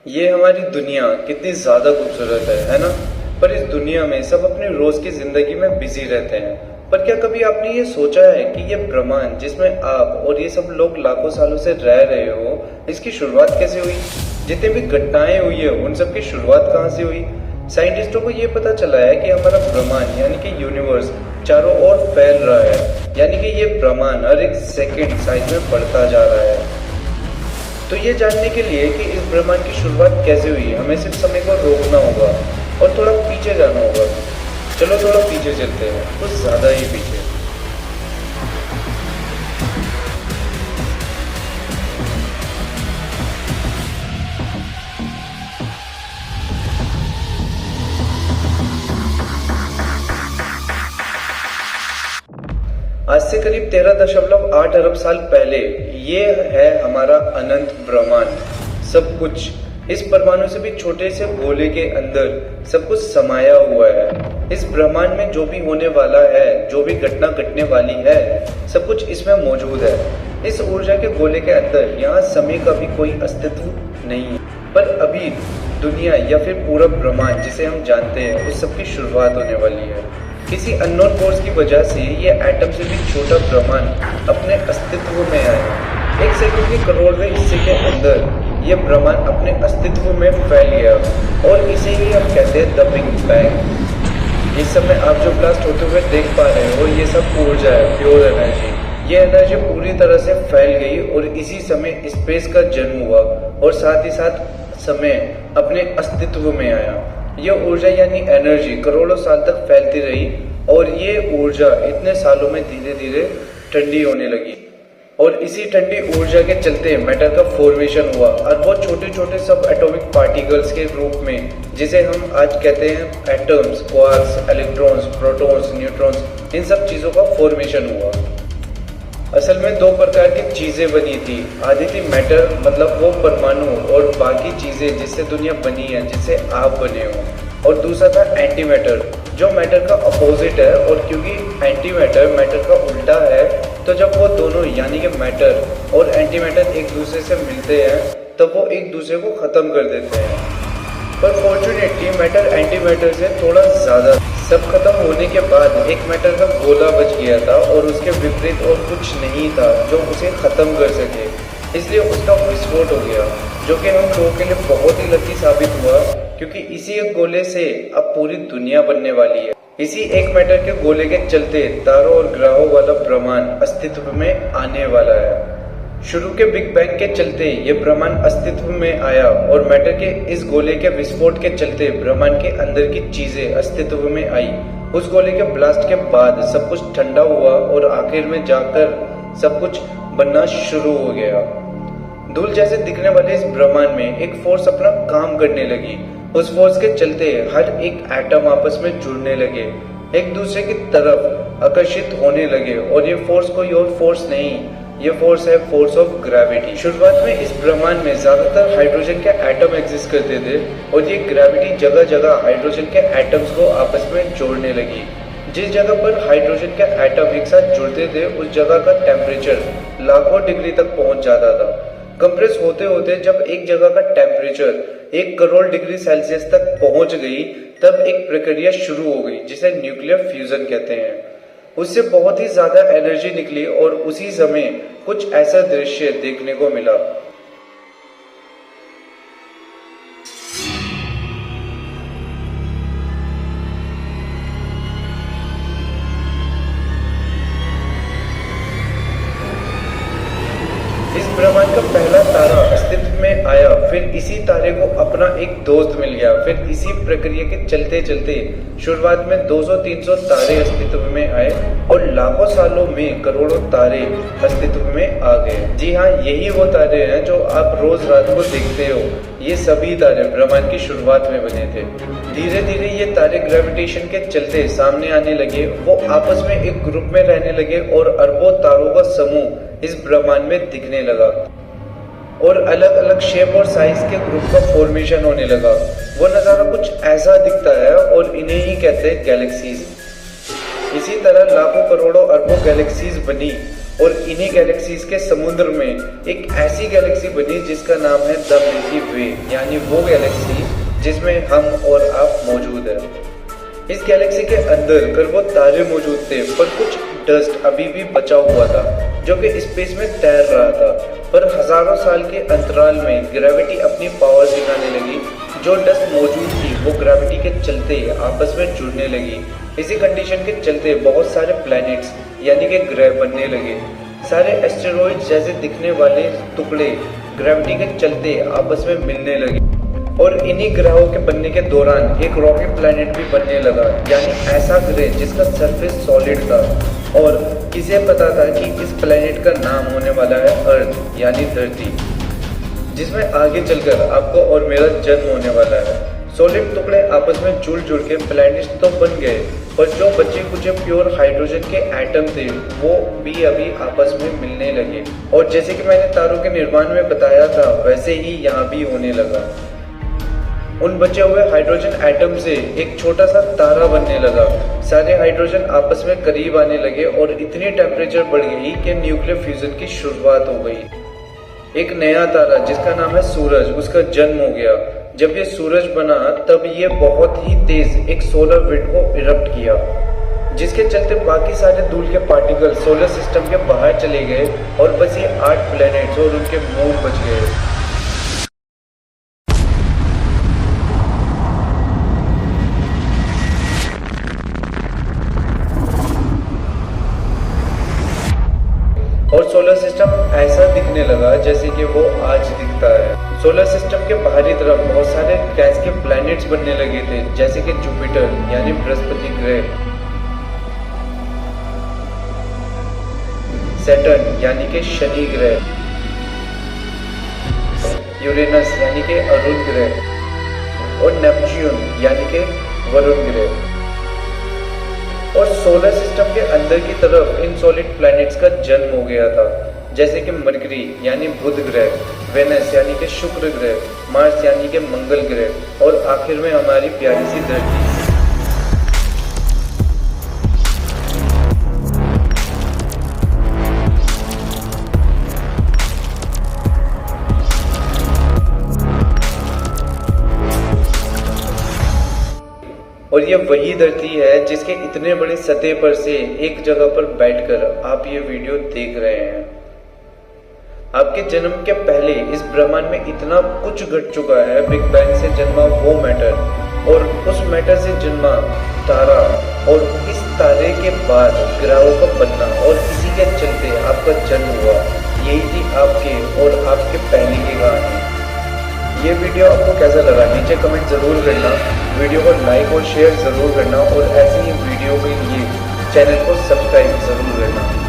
ये हमारी दुनिया कितनी ज्यादा खूबसूरत है ना। पर इस दुनिया में सब अपनी रोज की जिंदगी में बिजी रहते हैं। पर क्या कभी आपने ये सोचा है कि ये ब्रह्मांड जिसमें आप और ये सब लोग लाखों सालों से रह रहे हो, इसकी शुरुआत कैसे हुई? जितनी भी घटनाएं हुई है उन सब की शुरुआत कहाँ से हुई? साइंटिस्टों को ये पता चला है कि हमारा ब्रह्मांड यानी कि यूनिवर्स चारों ओर फैल रहा है, यानी कि ये ब्रह्मांड हर एक सेकंड साइज में बढ़ता जा रहा है। तो ये जानने के लिए कि इस ब्रह्मांड की शुरुआत कैसे हुई, हमें सिर्फ समय को रोकना होगा और थोड़ा पीछे जाना होगा। चलो थोड़ा पीछे चलते हैं, कुछ ज्यादा ही पीछे। आज से करीब 13.8 अरब साल पहले ये है हमारा अनंत ब्रह्मांड। सब कुछ इस परमाणु से भी छोटे से गोले के अंदर सब कुछ समाया हुआ है। इस ब्रह्मांड में जो भी होने वाला है, जो भी घटना घटने वाली है, सब कुछ इसमें मौजूद है। इस ऊर्जा के गोले के अंदर यहाँ समय का भी कोई अस्तित्व नहीं है। पर अभी दुनिया या फिर पूरा ब्रह्मांड जिसे हम जानते हैं उस सब की शुरुआत होने वाली है। किसी अननोन फोर्स की वजह से ये एटम से भी छोटा ब्रह्मांड अपने अस्तित्व में आया। एक सेकंड के करोड़वें हिस्से के अंदर ये ब्रह्मांड अपने अस्तित्व में फैल गया और इसे ही हम कहते हैं द बिग बैंग। इस समय आप जो ब्लास्ट होते हुए देख पा रहे हो ये सब ऊर्जा है, प्योर एनर्जी। ये एनर्जी पूरी तरह से फैल गई और इसी समय स्पेस का जन्म हुआ और साथ ही साथ समय अपने अस्तित्व में आया। ये ऊर्जा यानी एनर्जी करोड़ों साल तक फैलती रही और ये ऊर्जा इतने सालों में धीरे धीरे ठंडी होने लगी और इसी ठंडी ऊर्जा के चलते मैटर का फॉर्मेशन हुआ अरबों छोटे छोटे सब एटॉमिक पार्टिकल्स के रूप में, जिसे हम आज कहते हैं atoms, quarks, electrons, protons, neutrons. इन सब चीजों का फॉर्मेशन हुआ। असल में दो प्रकार की चीजें बनी थी। आधी थी मैटर, मतलब वो परमाणु और बाकी चीजें जिससे दुनिया बनी है, जिससे आप बने हो, और दूसरा था एंटी मैटर जो मैटर का अपोजिट है। और क्योंकि एंटी मैटर मैटर का उल्टा है, तो जब वो दोनों यानी कि मैटर और एंटी मैटर एक दूसरे से मिलते हैं तब वो एक दूसरे को खत्म कर देते हैं। पर फॉर्चुनेटली मैटर एंटी मैटर से थोड़ा ज्यादा। सब खत्म होने के बाद एक मैटर का गोला बच गया था और उसके विपरीत और कुछ नहीं था जो उसे खत्म कर सके, इसलिए उसका विस्फोट हो गया, जो कि हम लोगों के लिए बहुत ही लकी साबित हुआ क्योंकि इसी एक गोले से अब पूरी दुनिया बनने वाली है। इसी एक मैटर के गोले के चलते तारों और ग्रहों वाला ब्रह्मांड अस्तित्व में आने वाला है। शुरू के बिग बैंग के चलते ये ब्रह्मांड अस्तित्व में आया और मैटर के इस गोले के विस्फोट के चलते ब्रह्मांड के अंदर की चीजें अस्तित्व में आई। उस गोले के ब्लास्ट के बाद सब कुछ ठंडा हुआ और आखिर में जाकर सब कुछ बनना शुरू हो गया। धूल जैसे दिखने वाले इस ब्रह्मांड में एक फोर्स अपना काम करने लगी। उस फोर्स के चलते हर एक एटम आपस में जुड़ने लगे, एक दूसरे की तरफ आकर्षित होने लगे और ये फोर्स कोई और फोर्स नहीं, ये फोर्स है फोर्स ऑफ ग्रेविटी। शुरुआत में इस ब्रह्मांड में ज्यादातर हाइड्रोजन के एटम एग्जिस्ट करते थे और ये ग्रेविटी जगह जगह हाइड्रोजन के एटम्स को आपस में जोड़ने लगी। जिस जगह पर हाइड्रोजन के एटम एक साथ जुड़ते थे उस जगह का टेम्परेचर लाखों डिग्री तक पहुंच जाता था। कंप्रेस होते होते जब एक जगह का टेम्परेचर 1 करोड़ डिग्री सेल्सियस तक पहुंच गई तब एक प्रक्रिया शुरू हो गई जिसे न्यूक्लियर फ्यूजन कहते हैं। उससे बहुत ही ज्यादा एनर्जी निकली और उसी समय कुछ ऐसा दृश्य देखने को मिला। इस ब्रह्मांड का पहला तारा अस्तित्व में आया, फिर इसी तारे को अपना एक दोस्त मिल गया। फिर इसी प्रक्रिया के चलते चलते शुरुआत में 200-300 तारे अस्तित्व में आए और लाखों सालों में करोड़ों तारे अस्तित्व में आ गए। जी हाँ, यही वो तारे हैं जो आप रोज रात को देखते हो। ये सभी तारे ब्रह्मांड की शुरुआत में बने थे। धीरे धीरे ये तारे ग्रेविटेशन के चलते सामने आने लगे, वो आपस में एक ग्रुप में रहने लगे और अरबों तारों का समूह इस ब्रह्मांड में दिखने लगा और अलग अलग शेप और साइज के ग्रुप का फॉर्मेशन होने लगा। वो नज़ारा कुछ ऐसा दिखता है और इन्हें ही कहते हैं गैलेक्सीज। इसी तरह लाखों करोड़ों अरबों गैलेक्सीज बनी और इन्हीं गैलेक्सीज के समुद्र में एक ऐसी गैलेक्सी बनी जिसका नाम है द मिल्की वे, यानी वो गैलेक्सी जिसमें हम और आप मौजूद है। इस गैलेक्सी के अंदर करोड़ों तारे मौजूद थे, पर कुछ डस्ट अभी भी बचा हुआ था जो कि स्पेस में तैर रहा था। पर हजारों साल के अंतराल में ग्रेविटी अपनी पावर दिखाने लगी। जो डस्ट मौजूद थी वो ग्रेविटी के चलते आपस में जुड़ने लगी। इसी कंडीशन के चलते बहुत सारे प्लैनेट्स यानी कि ग्रह बनने लगे। सारे एस्टेरॉइड जैसे दिखने वाले टुकड़े ग्रेविटी के चलते आपस में मिलने लगे और इन्हीं ग्रहों के बनने के दौरान एक रॉकी प्लैनेट भी बनने लगा, यानी ऐसा ग्रह जिसका सरफेस सॉलिड था और किसे पता था कि इस प्लैनेट का नाम होने वाला है अर्थ यानी धरती, जिसमें आगे चलकर आपको और मेरा जन्म होने वाला है। सॉलिड टुकड़े आपस में जुड़ के प्लैनेट्स तो बन गए, पर जो बचे कुछ प्योर हाइड्रोजन के एटम थे वो भी अभी आपस में मिलने लगे। और जैसे कि मैंने तारों के निर्माण में बताया था, वैसे ही यहाँ भी होने लगा। उन बचे हुए हाइड्रोजन एटम से एक छोटा सा तारा बनने लगा। सारे हाइड्रोजन आपस में करीब आने लगे और इतनी टेम्परेचर बढ़ गई कि न्यूक्लियर फ्यूजन की शुरुआत हो गई। एक नया तारा जिसका नाम है सूरज, उसका जन्म हो गया। जब ये सूरज बना तब ये बहुत ही तेज एक सोलर विंड को इरप्ट किया, जिसके चलते बाकी सारे धूल के पार्टिकल सोलर सिस्टम के बाहर चले गए और बस ये 8 प्लैनेट्स और उनके मून बच गए। और सोलर सिस्टम ऐसा दिखने लगा जैसे कि वो आज दिखता है। सोलर सिस्टम के बाहरी तरफ बहुत सारे गैस के प्लैनेट्स बनने लगे थे, जैसे कि जुपिटर यानी बृहस्पति ग्रह, सैटर्न यानी कि शनि ग्रह, यूरेनस यानी कि अरुण ग्रह और नेपच्यून यानी कि वरुण ग्रह। और सोलर सिस्टम के अंदर की तरफ इन सॉलिड प्लैनेट्स का जन्म हो गया था, जैसे कि मरकरी यानी बुध ग्रह, वेनस यानी कि शुक्र ग्रह, मार्स यानी कि मंगल ग्रह और आखिर में हमारी प्यारी सी धरती। और ये वही धरती है जिसके इतने बड़े सतह पर से एक जगह पर बैठकर आप ये वीडियो देख रहे हैं। आपके जन्म के पहले इस ब्रह्मांड में इतना कुछ घट चुका है। बिग बैंग से जन्मा वो मैटर और उस मैटर से जन्मा तारा और इस तारे के बाद ग्रहों का बनना और इसी के चलते आपका जन्म हुआ। यही थी आपके और आपके पहले की कहानी। ये वीडियो आपको कैसा लगा नीचे कमेंट जरूर करना। वीडियो को लाइक और शेयर जरूर करना और ऐसे ही वीडियो के लिए चैनल को सब्सक्राइब जरूर करना।